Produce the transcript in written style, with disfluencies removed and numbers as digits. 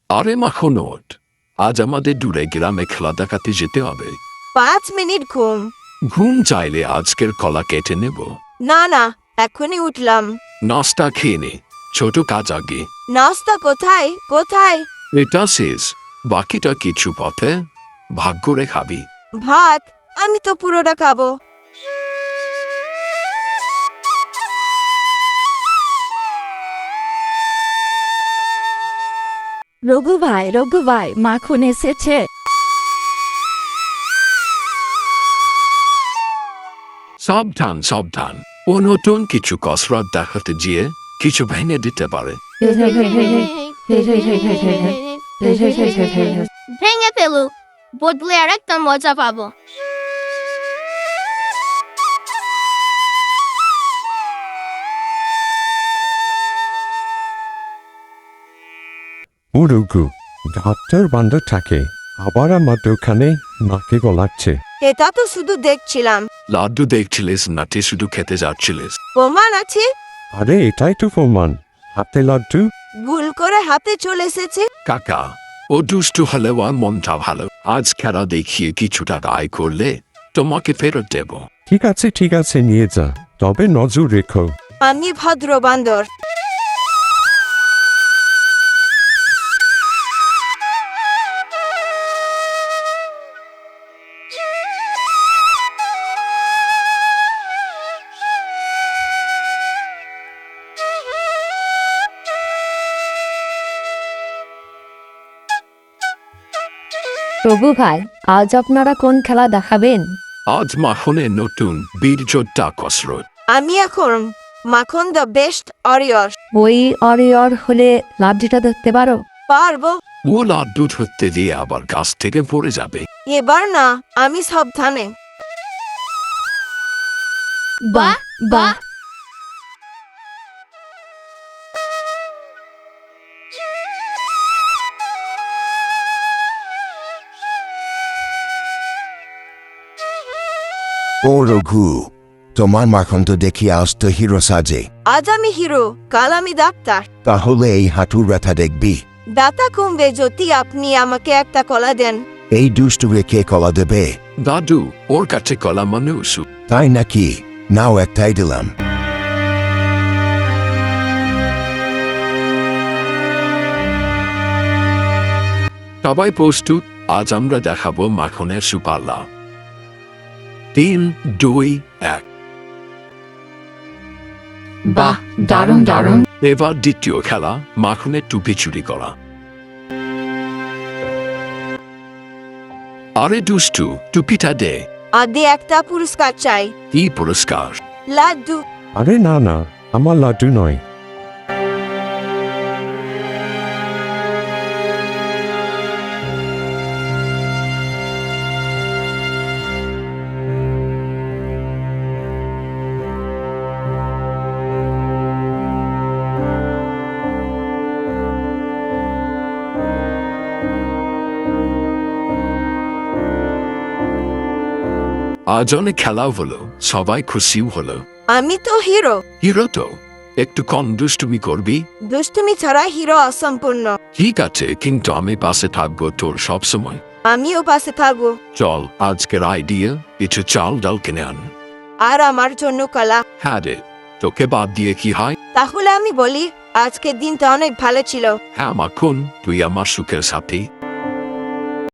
আরে মাখন ওঠ, আজ আমাদের দূরে গ্রামে খেলা দেখাতে যেতে হবে। 5 মিনিট ঘুম। ঘুম চাইলে আজকের কলা কেটে নেব। না না, এখনই উঠলাম। নাস্তা খেয়ে নে, ছোট কাজ আগে। নাস্তা কোথায় কোথায়? এটা শেষ, বাকিটা কিছু পথে ভাগ করে খাবি। ভাত? আমি তো পুরোটা খাবো। রঘু ভাই মাখন এসেছে। সাবধান সাবধান, ও নতুন কিছু কসরত দেখাতে গিয়ে কিছু ভেঙে দিতে পারে। ভেঙে ফেলুক, বদলে আর একটা মজা পাবো। ও রঘু, ডাক্তার বন্ধ থাকে, আবার আমার দোকানে নাকে গলাচ্ছে। এটা তো শুধু দেখছিলাম। লাড্ডু দেখছিলিস নাকি শুধু খেতে যাচ্ছিলিস? প্রমাণ আছে। আরে এটাই তো প্রমাণ, হাতে লাড্ডু। ভুল করে হাতে চলে এসেছে। কাকা, ও দুষ্টু হলেও আর মনটা ভালো। আজ খেলা দেখিয়ে কিছু টাকা আয় করলে তোমাকে ফেরত দেব। ঠিক আছে নিয়ে যা, তবে নজর রেখো। আমি ভদ্র বান্দর। রঘু ভাই, আজ আপনারা কোন খেলা দেখাবেন? আজ মাখনের নতুন বীরযোদ্ধা কসরত। আমি এখন মাখন দ্য বেস্ট অরিয়র। ওই অরিয়র হলে লাড্ডুটা ধরতে পারো? পারবো। ও লাড্ডু ধরতে দিয়ে আবার গাছ থেকে পড়ে যাবে। এবার না, আমি সাবধানে। বাহ বাহ, ও রঘু, তোমার মাখন তো দেখি আজ তো হিরো সাজে। আজ আমি হিরো, কাল আমি ডাক্তার। তাহলে এই হাঁটুর ব্যথা দেখবি। ব্যথা কমবে যদি আপনি আমাকে একটা কলা দেন। এই দুষ্টুকে কে কলা দেবে? দাদু, ওর কাছে কলা মানুষ। তাই নাকি? নাও একটাই দিলাম। সবাই প্রস্তুত? আজ আমরা দেখাবো মাখনের সুপাল্লা। 3, 2, 1। বাহ, দারুণ দারুণ। এবার দ্বিতীয় খেলা, মাখনের টুপি চুরি করা। আরে দুষ্টু, টুপিটা দে। আদি একটা পুরস্কার চাই। কি পুরস্কার? লাড্ডু। আরে না না, আমার লাড্ডু নয়। আজ অনেক খেলাও হলো, সবাই খুশিও হলো। আমি তো হিরো। হিরো তো, একটু কম দুষ্টুমি করবি। দুষ্টুমি ছাড়া হিরো অসম্পূর্ণ। ঠিক আছে, কিন্তু আমি পাশে থাকবো তোর সব সময়। আমিও পাশে থাকবো। চল, আজকের আইডিয়া, কিছু চাল ডাল কিনে আন। আর আমার জন্য কলা। হ্যাঁ রে, তোকে বাদ দিয়ে কি হয়? তাহলে আমি বলি, আজকের দিনটা অনেক ভালো ছিল। হ্যাঁ মাখন, তুই আমার সুখের সাথী।